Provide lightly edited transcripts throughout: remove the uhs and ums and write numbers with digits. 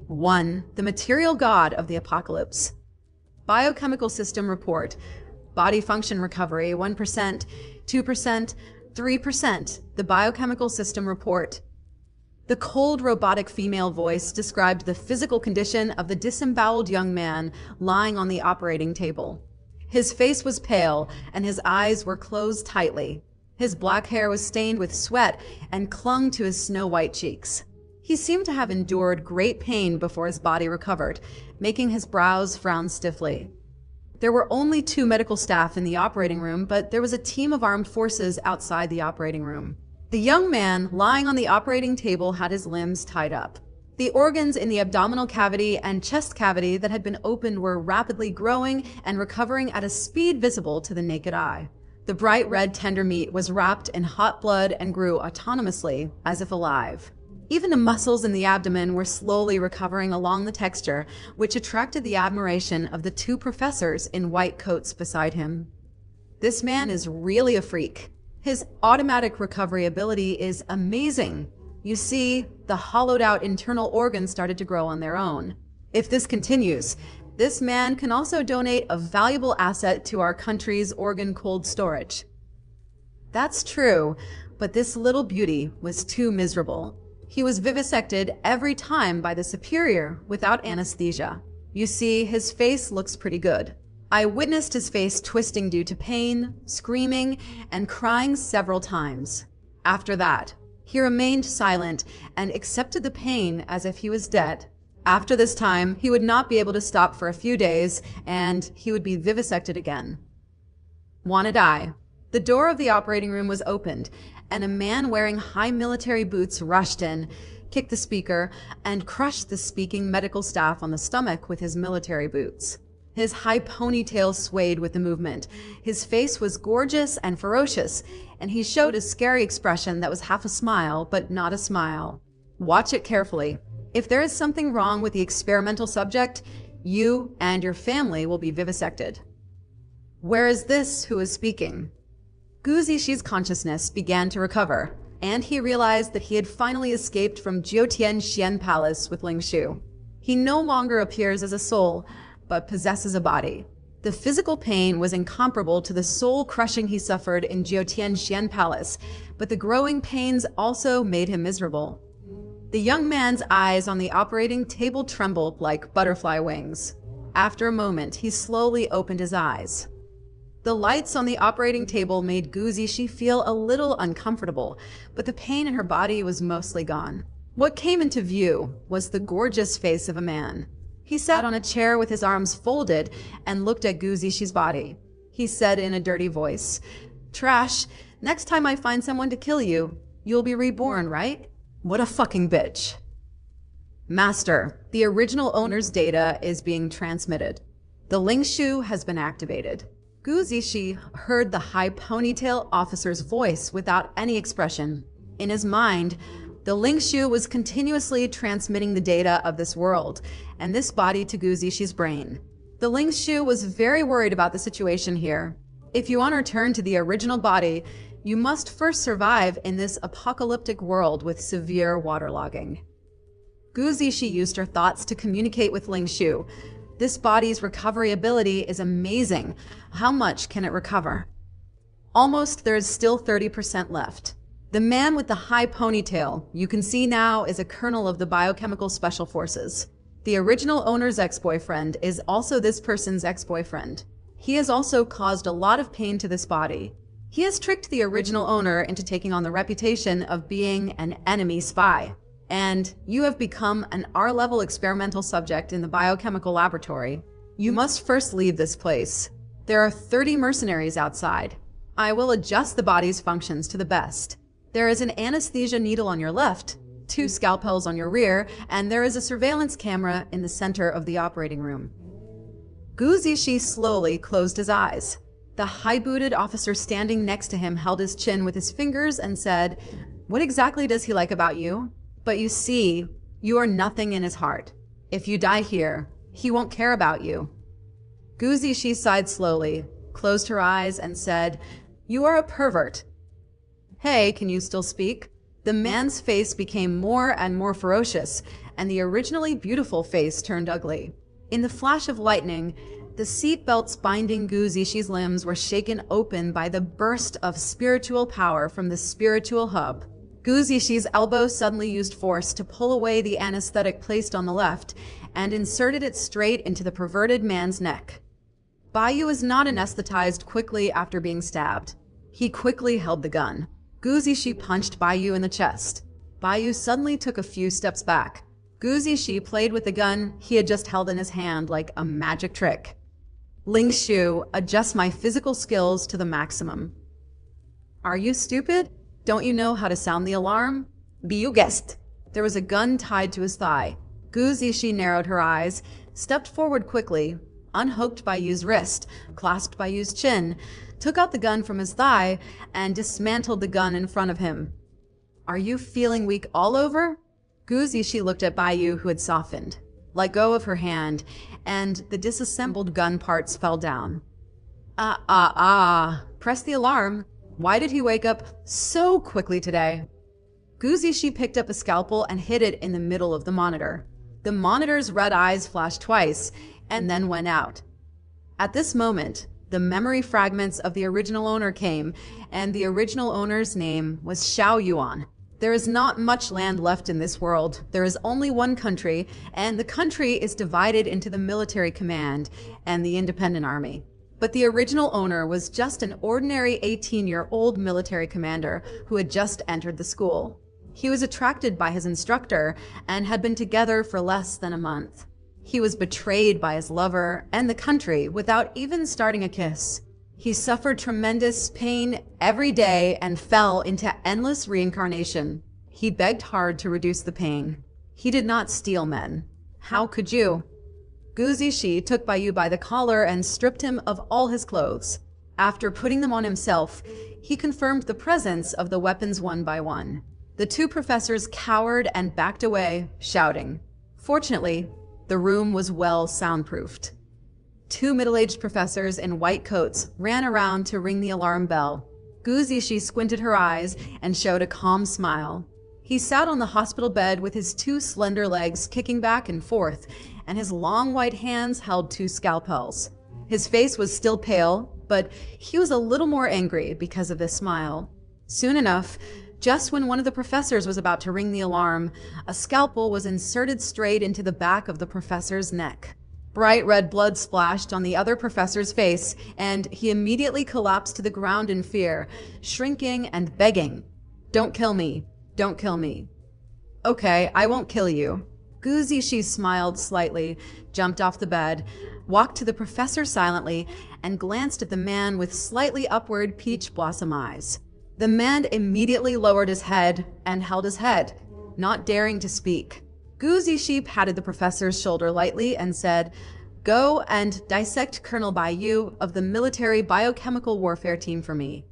1. The material god of the apocalypse. Biochemical system report. Body function recovery 1%, 2%, 3%. The biochemical system report. The cold, robotic female voice described the physical condition of the disemboweled young man lying on the operating table. His face was pale, and his eyes were closed tightly. His black hair was stained with sweat and clung to his snow-white cheeks. He seemed to have endured great pain before his body recovered, making his brows frown stiffly. There were only 2 medical staff in the operating room, but there was a team of armed forces outside the operating room. The young man lying on the operating table had his limbs tied up. The organs in the abdominal cavity and chest cavity that had been opened were rapidly growing and recovering at a speed visible to the naked eye. The bright red tender meat was wrapped in hot blood and grew autonomously, as if alive. Even the muscles in the abdomen were slowly recovering along the texture, which attracted the admiration of the 2 professors in white coats beside him. This man is really a freak. His automatic recovery ability is amazing. You see, the hollowed-out internal organs started to grow on their own. If this continues, this man can also donate a valuable asset to our country's organ cold storage. That's true, but this little beauty was too miserable. He was vivisected every time by the superior without anesthesia. You see, his face looks pretty good. I witnessed his face twisting due to pain, screaming, and crying several times. After that, he remained silent and accepted the pain as if he was dead. After this time, he would not be able to stop for a few days, and he would be vivisected again. Wanna die? The door of the operating room was opened, and a man wearing high military boots rushed in, kicked the speaker, and crushed the speaking medical staff on the stomach with his military boots. His high ponytail swayed with the movement. His face was gorgeous and ferocious, and he showed a scary expression that was half a smile, but not a smile. Watch it carefully. If there is something wrong with the experimental subject, you and your family will be vivisected. Where is this who is speaking? Gu Zixi consciousness began to recover, and he realized that he had finally escaped from Jiutian Xian Palace with Ling Shu. He no longer appears as a soul, but possesses a body. The physical pain was incomparable to the soul-crushing he suffered in Jiutian Xian Palace, but the growing pains also made him miserable. The young man's eyes on the operating table trembled like butterfly wings. After a moment, he slowly opened his eyes. The lights on the operating table made Gu Zixi feel a little uncomfortable, but the pain in her body was mostly gone. What came into view was the gorgeous face of a man. He sat on a chair with his arms folded and looked at Gu Zixi's body. He said in a dirty voice, "Trash, next time I find someone to kill you, you'll be reborn, right? What a fucking bitch." Master, the original owner's data is being transmitted. The Ling Shu has been activated. Gu Zixi heard the high ponytail officer's voice without any expression. In his mind, the Ling Shu was continuously transmitting the data of this world and this body to Gu Zixi's brain. The Ling Shu was very worried about the situation here. If you want to return to the original body, you must first survive in this apocalyptic world with severe waterlogging. Gu Zixi used her thoughts to communicate with Ling Shu. This body's recovery ability is amazing. How much can it recover? Almost, there is still 30% left. The man with the high ponytail, you can see now, is a colonel of the biochemical special forces. The original owner's ex-boyfriend is also this person's ex-boyfriend. He has also caused a lot of pain to this body. He has tricked the original owner into taking on the reputation of being an enemy spy. And you have become an R-level experimental subject in the biochemical laboratory. You must first leave this place. There are 30 mercenaries outside. I will adjust the body's functions to the best. There is an anesthesia needle on your left, 2 scalpels on your rear, and there is a surveillance camera in the center of the operating room. Gu Zixi slowly closed his eyes. The high-booted officer standing next to him held his chin with his fingers and said, "What exactly does he like about you? But you see, you are nothing in his heart. If you die here, he won't care about you." Gu Zixi sighed slowly, closed her eyes, and said, "You are a pervert." "Hey, can you still speak?" The man's face became more and more ferocious, and the originally beautiful face turned ugly. In the flash of lightning, the seatbelts binding Gu Zixi's limbs were shaken open by the burst of spiritual power from the spiritual hub. Gu Zixi's elbow suddenly used force to pull away the anesthetic placed on the left and inserted it straight into the perverted man's neck. Baiyu was not anesthetized quickly after being stabbed. He quickly held the gun. Gu Zixi punched Baiyu in the chest. Baiyu suddenly took a few steps back. Gu Zixi played with the gun he had just held in his hand like a magic trick. Ling Shu, adjust my physical skills to the maximum. Are you stupid? Don't you know how to sound the alarm? You guessed. There was a gun tied to his thigh. Gu Zixi narrowed her eyes, stepped forward quickly, unhooked Baiyu's wrist, clasped Baiyu's chin, took out the gun from his thigh, and dismantled the gun in front of him. Are you feeling weak all over? Gu Zixi looked at Baiyu, who had softened, let go of her hand, and the disassembled gun parts fell down. Press the alarm. Why did he wake up so quickly today? Gu Zixi picked up a scalpel and hid it in the middle of the monitor. The monitor's red eyes flashed twice and then went out. At this moment, the memory fragments of the original owner came, and the original owner's name was Xiao Yuan. There is not much land left in this world. There is only one country, and the country is divided into the military command and the independent army. But the original owner was just an ordinary 18-year-old military commander who had just entered the school. He was attracted by his instructor and had been together for less than a month. He was betrayed by his lover and the country without even starting a kiss. He suffered tremendous pain every day and fell into endless reincarnation. He begged hard to reduce the pain. He did not steal men. How could you? Gu Zixi took Baiyu by the collar and stripped him of all his clothes. After putting them on himself, he confirmed the presence of the weapons one by one. The two professors cowered and backed away, shouting. Fortunately, the room was well soundproofed. Two middle-aged professors in white coats ran around to ring the alarm bell. Gu Zixi squinted her eyes and showed a calm smile. He sat on the hospital bed with his two slender legs kicking back and forth, and his long white hands held two scalpels. His face was still pale, but he was a little more angry because of this smile. Soon enough, just when one of the professors was about to ring the alarm, a scalpel was inserted straight into the back of the professor's neck. Bright red blood splashed on the other professor's face, and he immediately collapsed to the ground in fear, shrinking and begging, "Don't kill me. Don't kill me." "Okay, I won't kill you." Gu Zixi smiled slightly, jumped off the bed, walked to the professor silently, and glanced at the man with slightly upward peach blossom eyes. The man immediately lowered his head and held his head, not daring to speak. Gu Zixi patted the professor's shoulder lightly and said, "Go and dissect Colonel Baiyu of the military biochemical warfare team for me."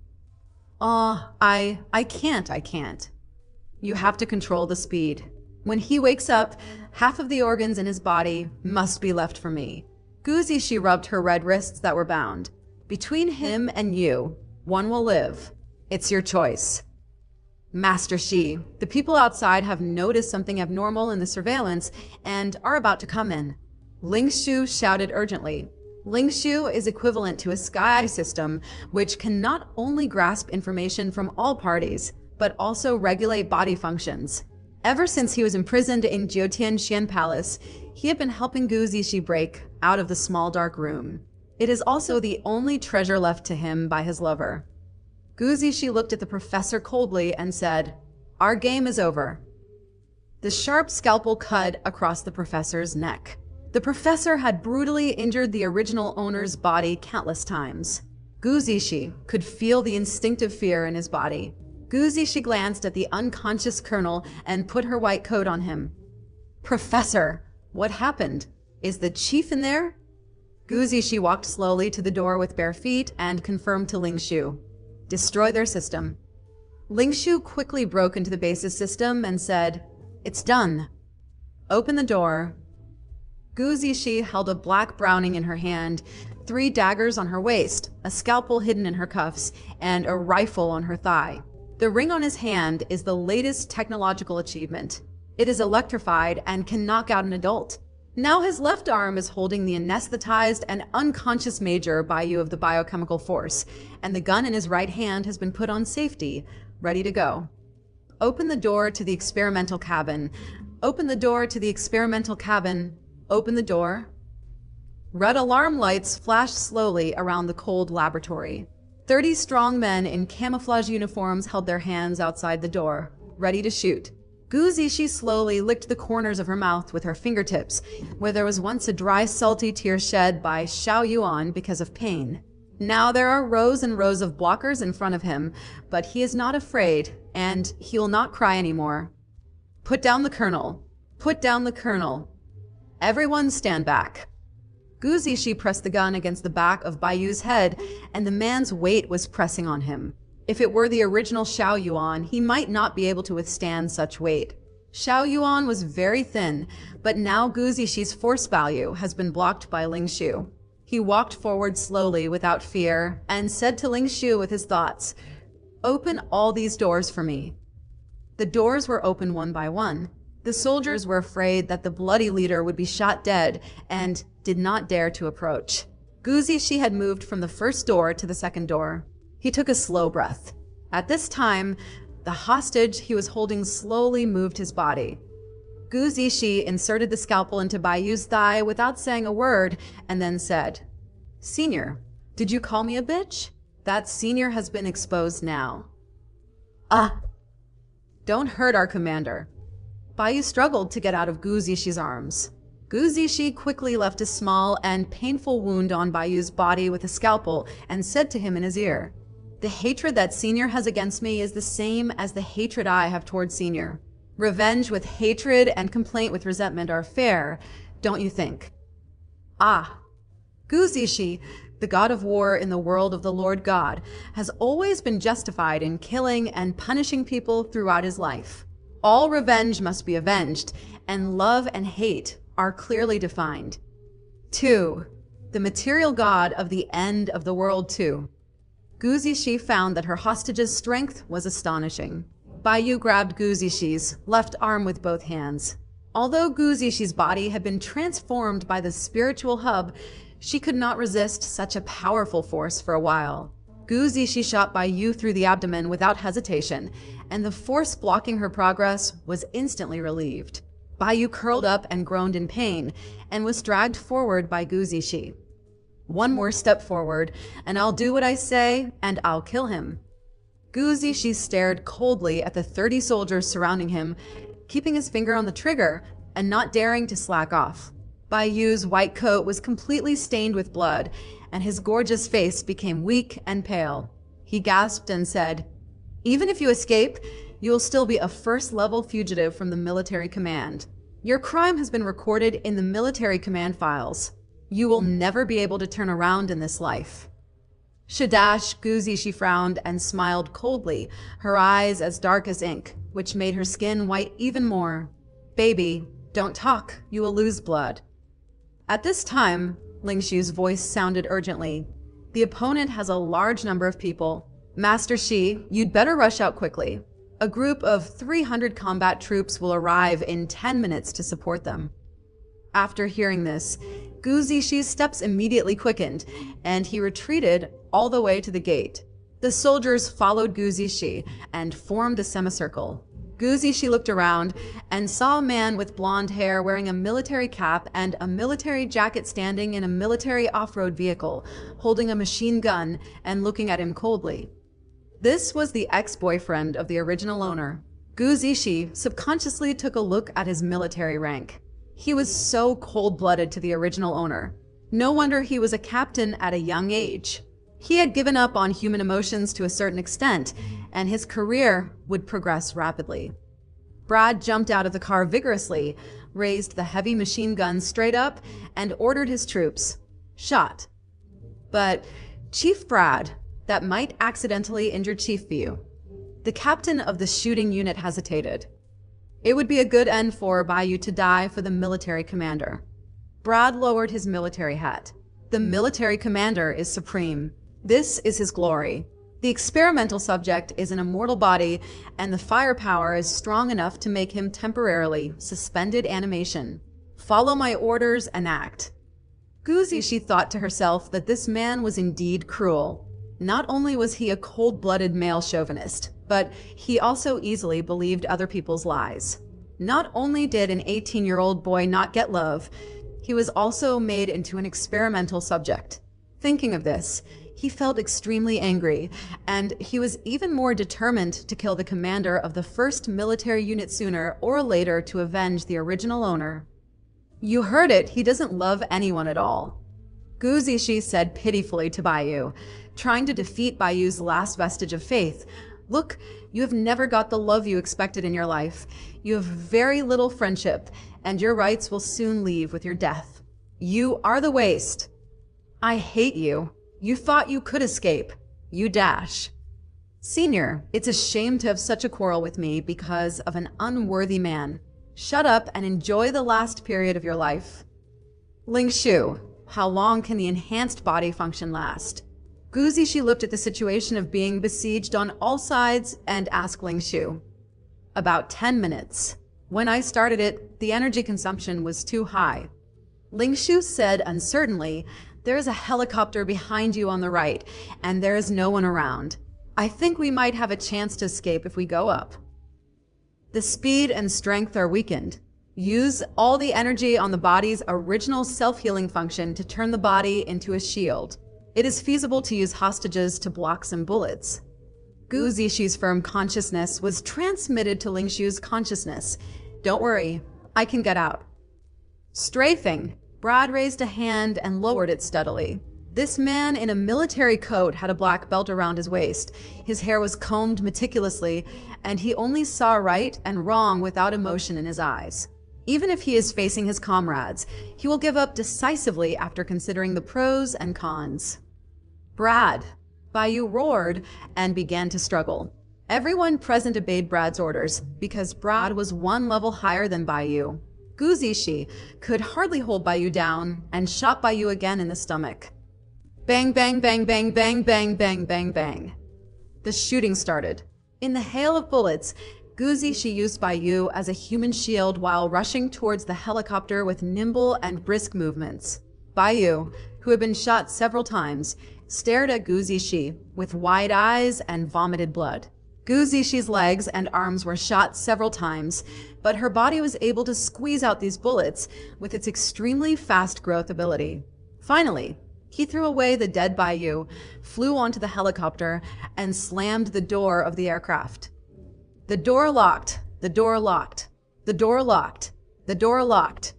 I can't. You have to control the speed. When he wakes up, half of the organs in his body must be left for me. Gu Zixi rubbed her red wrists that were bound. Between him and you, one will live. It's your choice. Master Shi, the people outside have noticed something abnormal in the surveillance and are about to come in. Ling Shu shouted urgently. Ling Shu is equivalent to a sky system which can not only grasp information from all parties, but also regulate body functions. Ever since he was imprisoned in Jiutian Xian Palace, he had been helping Gu Zixi break out of the small dark room. It is also the only treasure left to him by his lover. Gu Zixi looked at the professor coldly and said, "Our game is over." The sharp scalpel cut across the professor's neck. The professor had brutally injured the original owner's body countless times. Gu Zixi could feel the instinctive fear in his body. Gu Zixi glanced at the unconscious colonel and put her white coat on him. "Professor, what happened? Is the chief in there?" Gu Zixi walked slowly to the door with bare feet and confirmed to Ling Shu. "Destroy their system." Ling Shu quickly broke into the base's system and said, "It's done." "Open the door." Gu Zixi held a black Browning in her hand, 3 daggers on her waist, a scalpel hidden in her cuffs, and a rifle on her thigh. The ring on his hand is the latest technological achievement. It is electrified and can knock out an adult. Now his left arm is holding the anesthetized and unconscious Major Bayou of the biochemical force, and the gun in his right hand has been put on safety, ready to go. Open the door to the experimental cabin. Open the door to the experimental cabin. Open the door. Red alarm lights flash slowly around the cold laboratory. 30 strong men in camouflage uniforms held their hands outside the door, ready to shoot. Gu Zishi slowly licked the corners of her mouth with her fingertips, where there was once a dry, salty tear shed by Xiao Yuan because of pain. Now there are rows and rows of blockers in front of him, but he is not afraid, and he will not cry anymore. Put down the colonel. Put down the colonel. Everyone stand back. Gu Zishi pressed the gun against the back of Bayou's head, and the man's weight was pressing on him. If it were the original Xiao Yuan, he might not be able to withstand such weight. Xiao Yuan was very thin, but now Gu Zishi's force value has been blocked by Ling Shu. He walked forward slowly without fear and said to Ling Shu with his thoughts, "Open all these doors for me." The doors were opened one by one. The soldiers were afraid that the bloody leader would be shot dead and did not dare to approach. Gu Zishi had moved from the first door to the second door. He took a slow breath. At this time, the hostage he was holding slowly moved his body. Gu Zishi inserted the scalpel into Bayou's thigh without saying a word and then said, "Senior, did you call me a bitch? That senior has been exposed now." "Ah, don't hurt our commander." Bayou struggled to get out of Gu Zishi's arms. Gu Zishi quickly left a small and painful wound on Bayou's body with a scalpel and said to him in his ear, "The hatred that Senior has against me is the same as the hatred I have toward Senior. Revenge with hatred and complaint with resentment are fair, don't you think?" Ah, Gu Zishi, the god of war in the world of the Lord God, has always been justified in killing and punishing people throughout his life. All revenge must be avenged, and love and hate are clearly defined. 2. The material god of the end of the world too. Gu Zishi found that her hostage's strength was astonishing. Bayou grabbed Gu Zishi's left arm with both hands. Although Gu Zishi's body had been transformed by the spiritual hub, she could not resist such a powerful force for a while. Gu Zishi shot Bayou through the abdomen without hesitation, and the force blocking her progress was instantly relieved. Bayou curled up and groaned in pain, and was dragged forward by Gu Zishi. "One more step forward, and I'll do what I say, and I'll kill him." Gu Zishi stared coldly at the 30 soldiers surrounding him, keeping his finger on the trigger and not daring to slack off. Bayou's white coat was completely stained with blood, and his gorgeous face became weak and pale. He gasped and said, "Even if you escape, you will still be a first-level fugitive from the military command. Your crime has been recorded in the military command files. You will never be able to turn around in this life." Shadash, Gu Zishi frowned and smiled coldly, her eyes as dark as ink, which made her skin white even more. "Baby, don't talk, you will lose blood." At this time, Ling Shu's voice sounded urgently. "The opponent has a large number of people. Master Shi, you'd better rush out quickly. A group of 300 combat troops will arrive in 10 minutes to support them." After hearing this, Gu Zishi's steps immediately quickened, and he retreated all the way to the gate. The soldiers followed Gu Zishi and formed a semicircle. Gu Zishi looked around and saw a man with blonde hair wearing a military cap and a military jacket standing in a military off-road vehicle, holding a machine gun and looking at him coldly. This was the ex-boyfriend of the original owner. Gu Zishi subconsciously took a look at his military rank. He was so cold-blooded to the original owner. No wonder he was a captain at a young age. He had given up on human emotions to a certain extent, and his career would progress rapidly. Brad jumped out of the car vigorously, raised the heavy machine gun straight up, and ordered his troops. Shot. But Chief Brad, that might accidentally injure Chief View. The captain of the shooting unit hesitated. It would be a good end for Bayou to die for the military commander. Brad lowered his military hat. The military commander is supreme. This is his glory. The experimental subject is an immortal body, and the firepower is strong enough to make him temporarily suspended animation. Follow my orders and act. Gu Zishi thought to herself that this man was indeed cruel. Not only was he a cold-blooded male chauvinist, but he also easily believed other people's lies. Not only did an 18-year-old boy not get love, he was also made into an experimental subject. Thinking of this, he felt extremely angry, and he was even more determined to kill the commander of the first military unit sooner or later to avenge the original owner. You heard it, he doesn't love anyone at all. Gu Zishi said pitifully to Baiyu, trying to defeat Baiyu's last vestige of faith. Look, you have never got the love you expected in your life. You have very little friendship, and your rights will soon leave with your death. You are the waste. I hate you. You thought you could escape. You dash. Senior, it's a shame to have such a quarrel with me because of an unworthy man. Shut up and enjoy the last period of your life. Ling Shu, how long can the enhanced body function last? Gu Zishi looked at the situation of being besieged on all sides and asked Ling Shu. About 10 minutes. When I started it, the energy consumption was too high. Ling Shu said uncertainly, there is a helicopter behind you on the right, and there is no one around. I think we might have a chance to escape if we go up. The speed and strength are weakened. Use all the energy on the body's original self-healing function to turn the body into a shield. It is feasible to use hostages to block some bullets. Gu Zishi's firm consciousness was transmitted to Ling Shu's consciousness. Don't worry, I can get out. Strafing. Brad raised a hand and lowered it steadily. This man in a military coat had a black belt around his waist. His hair was combed meticulously, and he only saw right and wrong without emotion in his eyes. Even if he is facing his comrades, he will give up decisively after considering the pros and cons. Brad. Baiyu roared and began to struggle. Everyone present obeyed Brad's orders because Brad was one level higher than Baiyu. Gu Zishi could hardly hold Baiyu down and shot Baiyu again in the stomach. Bang, bang, bang, bang, bang, bang, bang, bang, bang. The shooting started. In the hail of bullets, Gu Zishi used Baiyu as a human shield while rushing towards the helicopter with nimble and brisk movements. Baiyu, who had been shot several times, stared at Gu Zishi with wide eyes and vomited blood. Gu Zishi's legs and arms were shot several times, but her body was able to squeeze out these bullets with its extremely fast growth ability. Finally, he threw away the dead Baiyu, flew onto the helicopter, and slammed the door of the aircraft. The door locked, the door locked, the door locked, the door locked.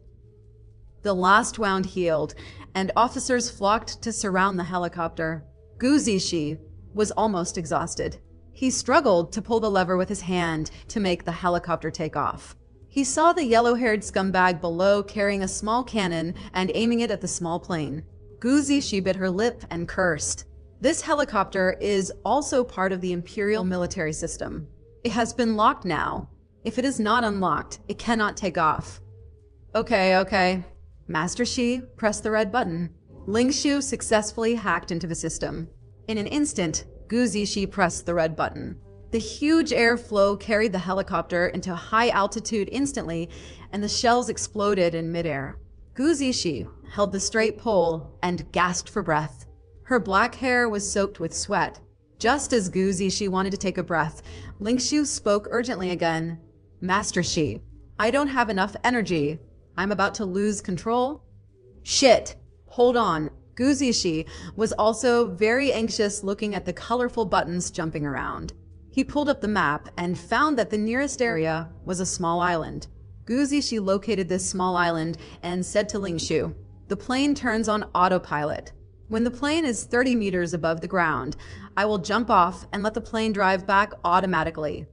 The last wound healed, and officers flocked to surround the helicopter. Gu Zishi was almost exhausted. He struggled to pull the lever with his hand to make the helicopter take off. He saw the yellow-haired scumbag below carrying a small cannon and aiming it at the small plane. Gu Zishi bit her lip and cursed. This helicopter is also part of the Imperial military system. It has been locked now. If it is not unlocked, it cannot take off. Okay. Master Shi, press the red button. Ling Shu successfully hacked into the system. In an instant, Gu Zishi pressed the red button. The huge airflow carried the helicopter into a high altitude instantly, and the shells exploded in midair. Gu Zishi held the straight pole and gasped for breath. Her black hair was soaked with sweat. Just as Gu Zishi wanted to take a breath, Ling Shu spoke urgently again. Master Shi, I don't have enough energy. I'm about to lose control. Shit! Hold on. Gu Zishi was also very anxious looking at the colorful buttons jumping around. He pulled up the map and found that the nearest area was a small island. Gu Zishi located this small island and said to Ling Shu, the plane turns on autopilot. When the plane is 30 meters above the ground, I will jump off and let the plane drive back automatically.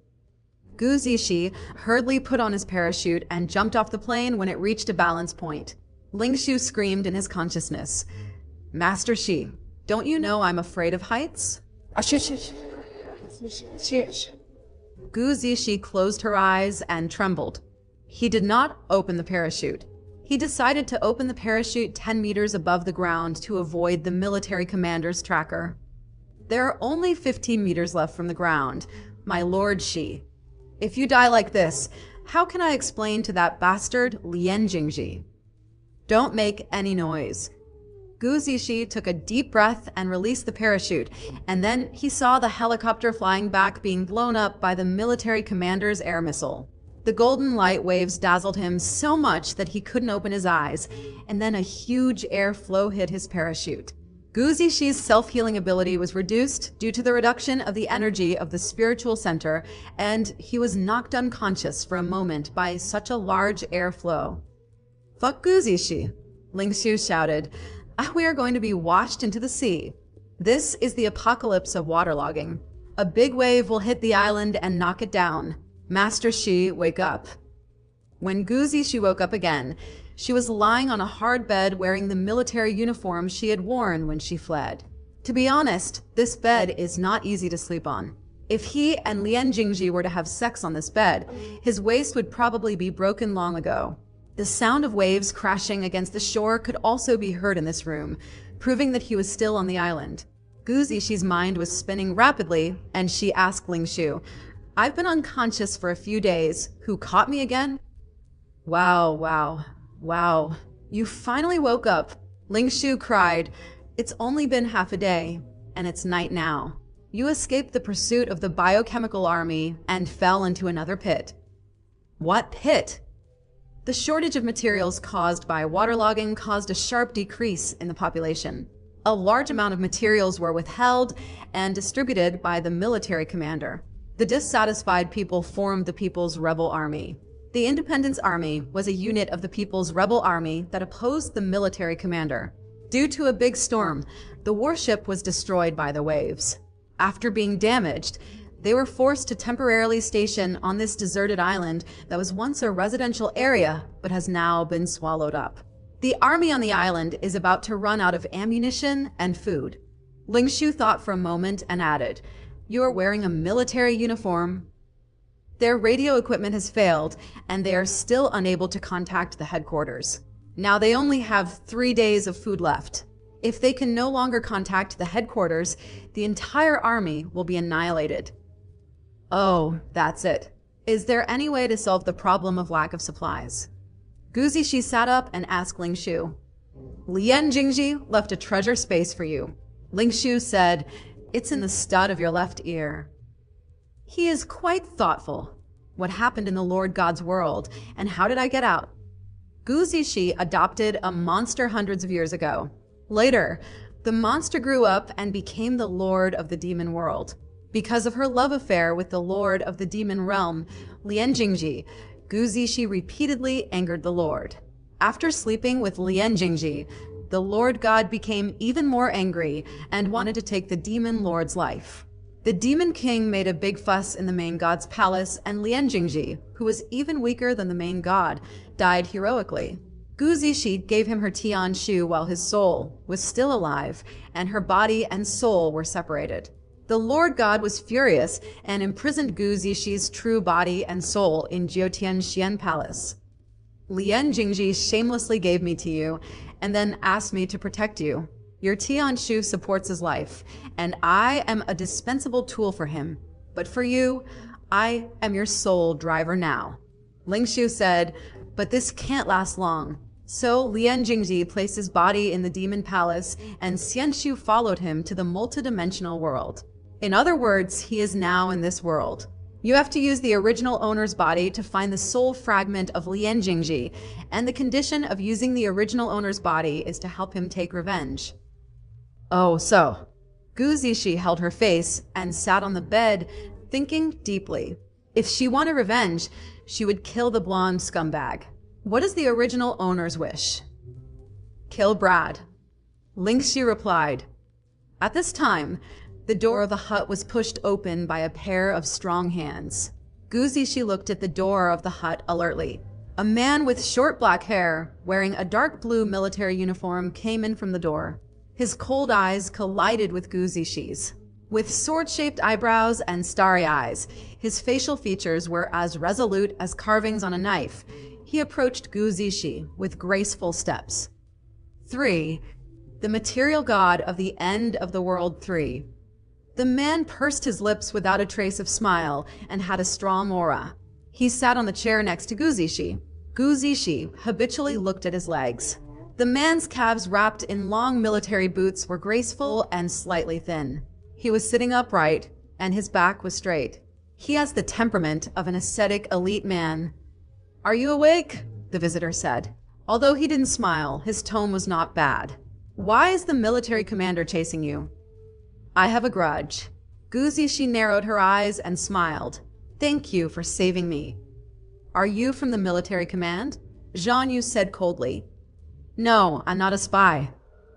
Gu Zishi hurriedly put on his parachute and jumped off the plane when it reached a balance point. Ling Shu screamed in his consciousness, Master Shi, don't you know I'm afraid of heights? Gu Zishi closed her eyes and trembled. He did not open the parachute. He decided to open the parachute 10 meters above the ground to avoid the military commander's tracker. There are only 15 meters left from the ground, my lord Shi. If you die like this, how can I explain to that bastard Lian Jingji? Don't make any noise. Gu Zishi took a deep breath and released the parachute, and then he saw the helicopter flying back being blown up by the military commander's air missile. The golden light waves dazzled him so much that he couldn't open his eyes, and then a huge air flow hit his parachute. Gu Zishi's self-healing ability was reduced due to the reduction of the energy of the spiritual center, and he was knocked unconscious for a moment by such a large airflow. "Fuck Gu Zishi," Ling Xiu shouted. "We are going to be washed into the sea. This is the apocalypse of waterlogging. A big wave will hit the island and knock it down. Master Shi, wake up." When Gu Zishi woke up again, she was lying on a hard bed wearing the military uniform she had worn when she fled. To be honest, this bed is not easy to sleep on. If he and Lian Jingji were to have sex on this bed, his waist would probably be broken long ago. The sound of waves crashing against the shore could also be heard in this room, proving that he was still on the island. Gu Zishi's mind was spinning rapidly, and she asked Ling Xiu, "I've been unconscious for a few days. Who caught me again?" Wow. You finally woke up," Ling Xiu cried. "It's only been half a day, and it's night now. You escaped the pursuit of the biochemical army and fell into another pit." "What pit?" "The shortage of materials caused by waterlogging caused a sharp decrease in the population. A large amount of materials were withheld and distributed by the military commander. The dissatisfied people formed the People's Rebel Army. The Independence Army was a unit of the People's Rebel Army that opposed the military commander. Due to a big storm, the warship was destroyed by the waves. After being damaged, they were forced to temporarily station on this deserted island that was once a residential area but has now been swallowed up. The army on the island is about to run out of ammunition and food." Ling Xiu thought for a moment and added, "You are wearing a military uniform." "Their radio equipment has failed, and they are still unable to contact the headquarters. Now they only have 3 days of food left. If they can no longer contact the headquarters, the entire army will be annihilated." "Oh, that's it. Is there any way to solve the problem of lack of supplies?" Gu Zishi sat up and asked Ling Xiu. "Lian Jingji left a treasure space for you." Ling Xiu said, "It's in the stud of your left ear." "He is quite thoughtful. What happened in the Lord God's world, and how did I get out?" Gu Zishi adopted a monster hundreds of years ago. Later, the monster grew up and became the Lord of the Demon World. Because of her love affair with the Lord of the Demon Realm, Lian Jingji, Gu Zishi repeatedly angered the Lord. After sleeping with Lian Jingji, the Lord God became even more angry and wanted to take the Demon Lord's life. The Demon King made a big fuss in the main god's palace, and Lian Jingji, who was even weaker than the main god, died heroically. Gu Zishi gave him her Tian Shu while his soul was still alive, and her body and soul were separated. The Lord God was furious and imprisoned Gu Zishi's true body and soul in Jiutian Xian Palace. "Lian Jingji shamelessly gave me to you, and then asked me to protect you. Your Tian Shu supports his life, and I am a dispensable tool for him. But for you, I am your soul driver now." Ling Xiu said, "But this can't last long." So Lian Jingji placed his body in the demon palace, and Xian Shu followed him to the multidimensional world. In other words, he is now in this world. You have to use the original owner's body to find the soul fragment of Lian Jingji, and the condition of using the original owner's body is to help him take revenge. "Oh, so." Gu Zishi held her face and sat on the bed, thinking deeply. If she wanted revenge, she would kill the blonde scumbag. What is the original owner's wish? "Kill Brad." Ling Xiu replied. At this time, the door of the hut was pushed open by a pair of strong hands. Gu Zishi looked at the door of the hut alertly. A man with short black hair, wearing a dark blue military uniform, came in from the door. His cold eyes collided with Gu Zishi's. With sword-shaped eyebrows and starry eyes, his facial features were as resolute as carvings on a knife. He approached Gu Zishi with graceful steps. 3. The material god of the end of the world 3. The man pursed his lips without a trace of smile and had a strong aura. He sat on the chair next to Gu Zishi. Gu Zishi habitually looked at his legs. The man's calves, wrapped in long military boots, were graceful and slightly thin. He was sitting upright, and his back was straight. He has the temperament of an ascetic elite man. "Are you awake?" the visitor said. Although he didn't smile, his tone was not bad. "Why is the military commander chasing you?" "I have a grudge." Gu Zishi narrowed her eyes and smiled. "Thank you for saving me." "Are you from the military command?" Zhang Yu said coldly. "No, I'm not a spy."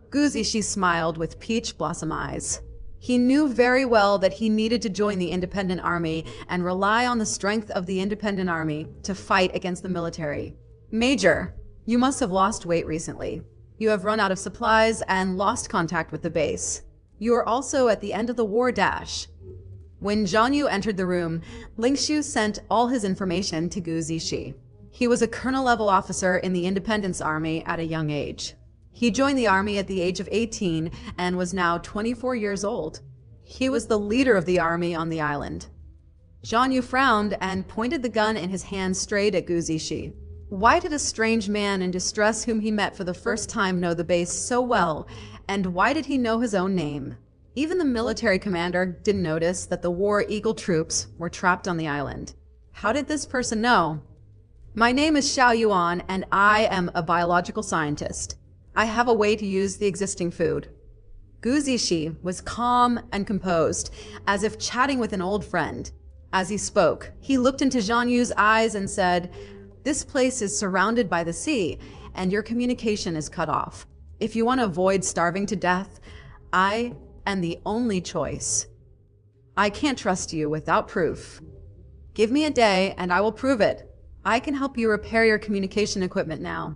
Gu Zishi smiled with peach blossom eyes. He knew very well that he needed to join the independent army and rely on the strength of the independent army to fight against the military. "Major, you must have lost weight recently. You have run out of supplies and lost contact with the base. You are also at the end of the war dash." When Zhang Yu entered the room, Ling Xiu sent all his information to Gu Zishi. He was a colonel-level officer in the Independence Army at a young age. He joined the army at the age of 18 and was now 24 years old. He was the leader of the army on the island. Zhang Yu frowned and pointed the gun in his hand straight at Gu Zishi. Why did a strange man in distress whom he met for the first time know the base so well, and why did he know his own name? Even the military commander didn't notice that the War Eagle troops were trapped on the island. How did this person know? "My name is Xiao Yuan, and I am a biological scientist. I have a way to use the existing food." Gu Zishi was calm and composed, as if chatting with an old friend. As he spoke, he looked into Zhang Yu's eyes and said, "This place is surrounded by the sea, and your communication is cut off. If you want to avoid starving to death, I am the only choice. I can't trust you without proof. Give me a day, and I will prove it. I can help you repair your communication equipment now."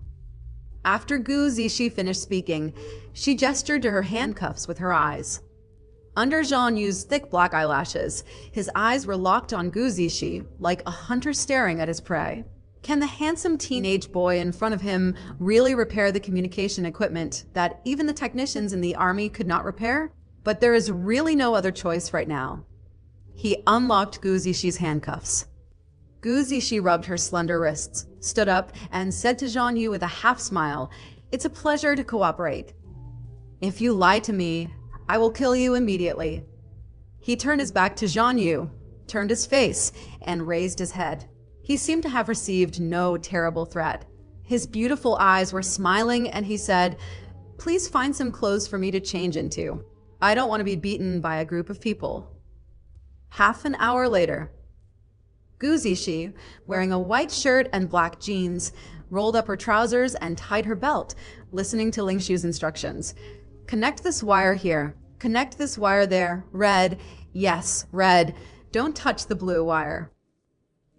After Gu Zishi finished speaking, she gestured to her handcuffs with her eyes. Under Zhang Yu's thick black eyelashes, his eyes were locked on Gu Zishi like a hunter staring at his prey. Can the handsome teenage boy in front of him really repair the communication equipment that even the technicians in the army could not repair? But there is really no other choice right now. He unlocked Gu Zishi's handcuffs. Gu Zishi rubbed her slender wrists, stood up, and said to Zhang Yu with a half-smile, "It's a pleasure to cooperate. If you lie to me, I will kill you immediately." He turned his back to Zhang Yu, turned his face, and raised his head. He seemed to have received no terrible threat. His beautiful eyes were smiling, and he said, "Please find some clothes for me to change into. I don't want to be beaten by a group of people." Half an hour later, Gu Zishi, wearing a white shirt and black jeans, rolled up her trousers and tied her belt, listening to Ling Xiu's instructions. "Connect this wire here. Connect this wire there. Red. Yes, red. Don't touch the blue wire."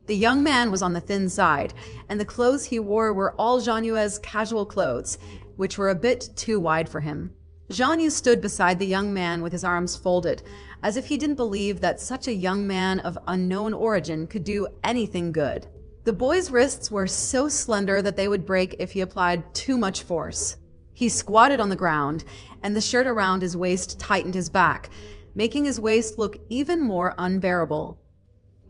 The young man was on the thin side, and the clothes he wore were all Zhang Yu's casual clothes, which were a bit too wide for him. Zhang Yu stood beside the young man with his arms folded, as if he didn't believe that such a young man of unknown origin could do anything good. The boy's wrists were so slender that they would break if he applied too much force. He squatted on the ground, and the shirt around his waist tightened his back, making his waist look even more unbearable.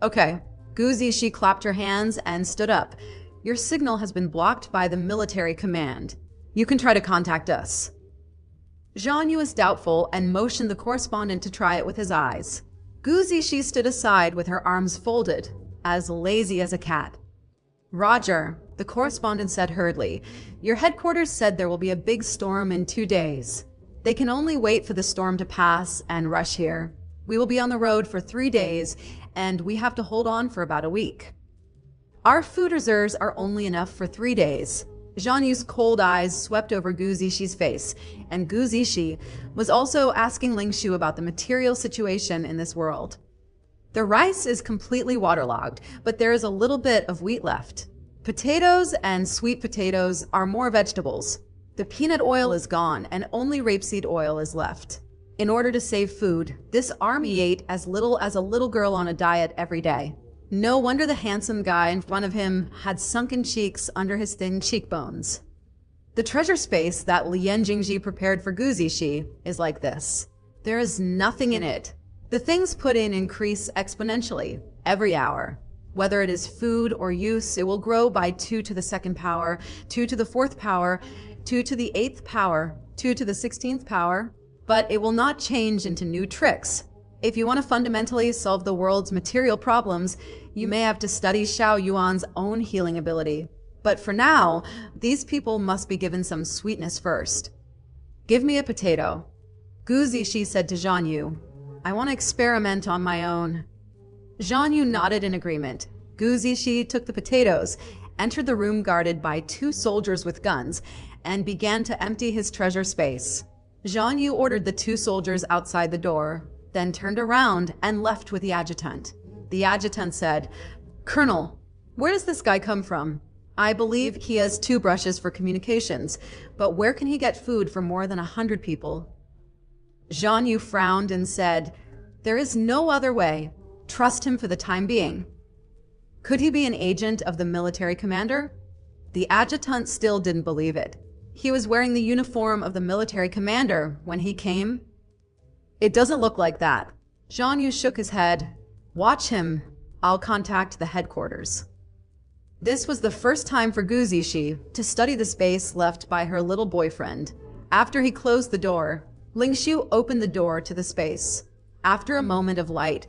"Okay." Gu Zishi clapped her hands and stood up. "Your signal has been blocked by the military command. You can try to contact us." Zhang Yu was doubtful and motioned the correspondent to try it with his eyes. Gu Zishi stood aside with her arms folded, as lazy as a cat. "Roger," the correspondent said hurriedly. "Your headquarters said there will be a big storm in 2 days. They can only wait for the storm to pass and rush here. We will be on the road for 3 days, and we have to hold on for about a week. Our food reserves are only enough for 3 days." Zhang Yu's cold eyes swept over Gu Zishi's face, and Gu Zishi was also asking Ling Xiu about the material situation in this world. "The rice is completely waterlogged, but there is a little bit of wheat left. Potatoes and sweet potatoes are more vegetables. The peanut oil is gone, and only rapeseed oil is left. In order to save food, this army ate as little as a little girl on a diet every day. No wonder the handsome guy in front of him had sunken cheeks under his thin cheekbones. The treasure space that Lian Jingji prepared for Gu Zishi is like this. There is nothing in it. The things put in increase exponentially every hour. Whether it is food or use, it will grow by 2 to the second power, 2 to the fourth power, 2 to the eighth power, 2 to the 16th power, but it will not change into new tricks. If you want to fundamentally solve the world's material problems, you may have to study Xiao Yuan's own healing ability. But for now, these people must be given some sweetness first. Give me a potato. Gu Zishi said to Zhan Yu. I want to experiment on my own. Zhan Yu nodded in agreement. Gu Zishi took the potatoes, entered the room guarded by 2 soldiers with guns, and began to empty his treasure space. Zhan Yu ordered the 2 soldiers outside the door, then turned around and left with the adjutant. The adjutant said, Colonel, where does this guy come from? I believe he has 2 brushes for communications, but where can he get food for more than 100 people? Zhan Yu frowned and said, There is no other way. Trust him for the time being. Could he be an agent of the military commander? The adjutant still didn't believe it. He was wearing the uniform of the military commander when he came. It doesn't look like that. Zhan Yu shook his head. Watch him. I'll contact the headquarters. This was the first time for Gu Zishi to study the space left by her little boyfriend. After he closed the door, Lingshu opened the door to the space. After a moment of light,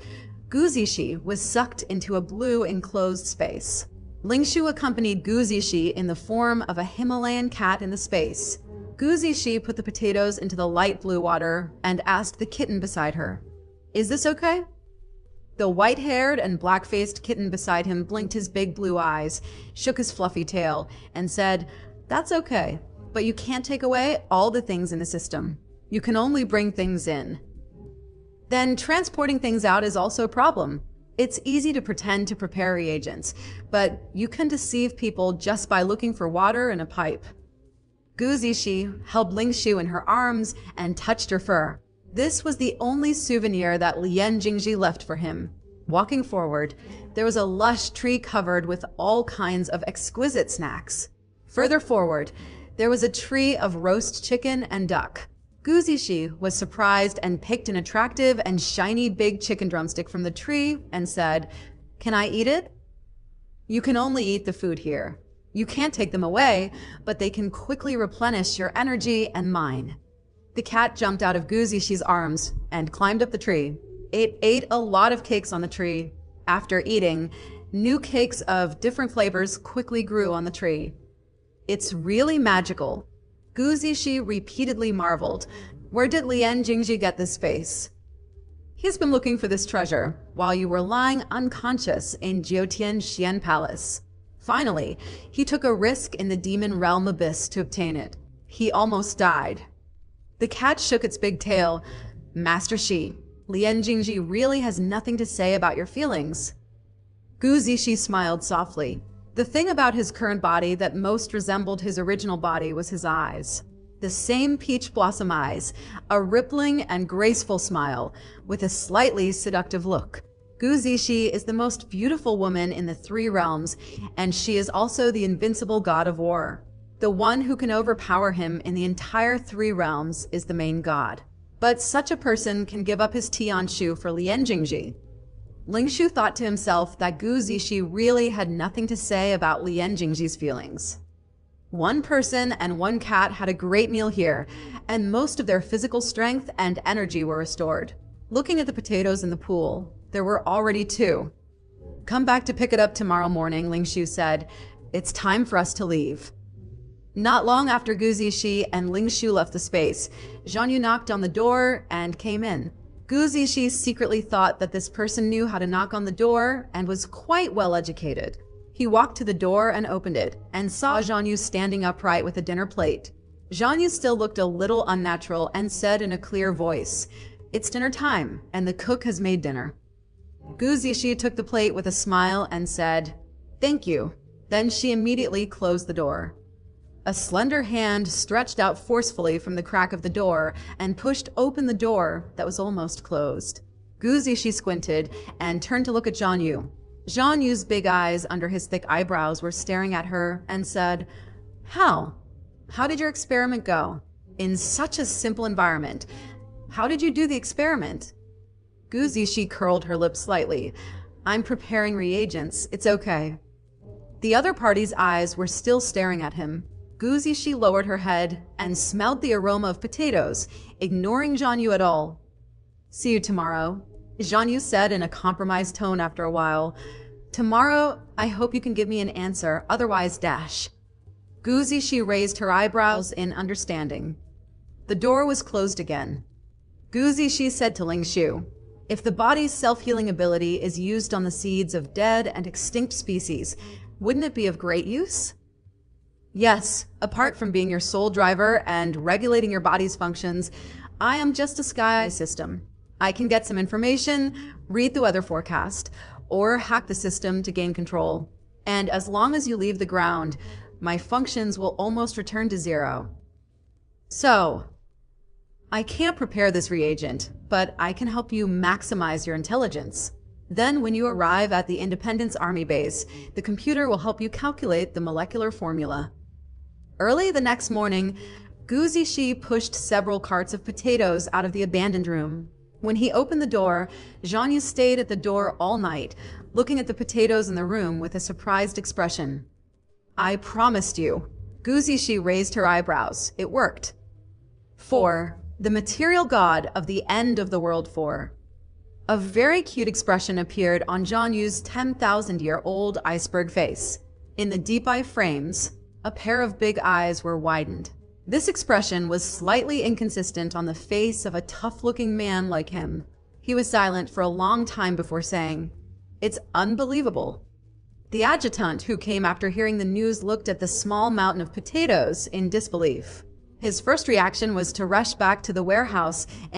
Gu Zishi was sucked into a blue enclosed space. Lingshu accompanied Gu Zishi in the form of a Himalayan cat in the space. Gu Zishi put the potatoes into the light blue water and asked the kitten beside her, Is this okay? The white-haired and black-faced kitten beside him blinked his big blue eyes, shook his fluffy tail, and said, That's okay, but you can't take away all the things in the system. You can only bring things in. Then transporting things out is also a problem. It's easy to pretend to prepare reagents, but you can deceive people just by looking for water in a pipe. Gu Zishi held Lingshu in her arms and touched her fur. This was the only souvenir that Lien Jingji left for him. Walking forward, there was a lush tree covered with all kinds of exquisite snacks. Further forward, there was a tree of roast chicken and duck. Gu Zishi was surprised and picked an attractive and shiny big chicken drumstick from the tree and said, Can I eat it? You can only eat the food here. You can't take them away, but they can quickly replenish your energy and mine. The cat jumped out of Gu Zishi's arms and climbed up the tree. It ate a lot of cakes on the tree. After eating, new cakes of different flavors quickly grew on the tree. It's really magical. Gu Zishi repeatedly marveled. Where did Lien Jingji get this space? He's been looking for this treasure while you were lying unconscious in Jiutian Xian Palace. Finally, he took a risk in the demon realm abyss to obtain it. He almost died. The cat shook its big tail. Master Shi, Lien Jingji really has nothing to say about your feelings. Gu Zishi smiled softly. The thing about his current body that most resembled his original body was his eyes. The same peach blossom eyes, a rippling and graceful smile, with a slightly seductive look. Gu Zishi is the most beautiful woman in the 3 realms, and she is also the invincible god of war. The one who can overpower him in the entire 3 realms is the main god. But such a person can give up his Tianshu for Lien Jingji. Lingshu thought to himself that Gu Zishi really had nothing to say about Lien Jingji's feelings. 1 person and 1 cat had a great meal here, and most of their physical strength and energy were restored. Looking at the potatoes in the pool, there were already 2. Come back to pick it up tomorrow morning, Lingshu said. It's time for us to leave. Not long after Gu Zishi and Lingshu left the space, Zhan Yu knocked on the door and came in. Gu Zishi secretly thought that this person knew how to knock on the door and was quite well educated. He walked to the door and opened it, and saw Zhan Yu standing upright with a dinner plate. Zhan Yu still looked a little unnatural and said in a clear voice, It's dinner time, and the cook has made dinner. Gu Zishi took the plate with a smile and said, Thank you. Then she immediately closed the door. A slender hand stretched out forcefully from the crack of the door and pushed open the door that was almost closed. Gu Zishi squinted and turned to look at Zhan Yu. Zhan Yu's big eyes under his thick eyebrows were staring at her and said, How did your experiment go? In such a simple environment, how did you do the experiment? Gu Zishi curled her lips slightly. I'm preparing reagents. It's okay. The other party's eyes were still staring at him. Gu Zishi lowered her head and smelled the aroma of potatoes, ignoring Zhang Yu at all. See you tomorrow, Zhang Yu said in a compromised tone after a while. Tomorrow, I hope you can give me an answer, otherwise dash. Gu Zishi raised her eyebrows in understanding. The door was closed again. Gu Zishi said to Ling Shu, if the body's self-healing ability is used on the seeds of dead and extinct species, wouldn't it be of great use? Yes, apart from being your soul driver and regulating your body's functions, I am just a sky system. I can get some information, read the weather forecast, or hack the system to gain control. And as long as you leave the ground, my functions will almost return to zero. So, I can't prepare this reagent, but I can help you maximize your intelligence. Then when you arrive at the Independence Army base, the computer will help you calculate the molecular formula. Early the next morning, Gu Zishi pushed several carts of potatoes out of the abandoned room. When he opened the door, Zhang Yu stayed at the door all night, looking at the potatoes in the room with a surprised expression. I promised you. Gu Zishi raised her eyebrows. It worked. 4. The material god of the end of the world 4. A very cute expression appeared on Zhang Yu's 10,000-year-old iceberg face. In the deep eye frames, a pair of big eyes were widened. This expression was slightly inconsistent on the face of a tough-looking man like him. He was silent for a long time before saying, It's unbelievable. The adjutant who came after hearing the news looked at the small mountain of potatoes in disbelief. His first reaction was to rush back to the warehouse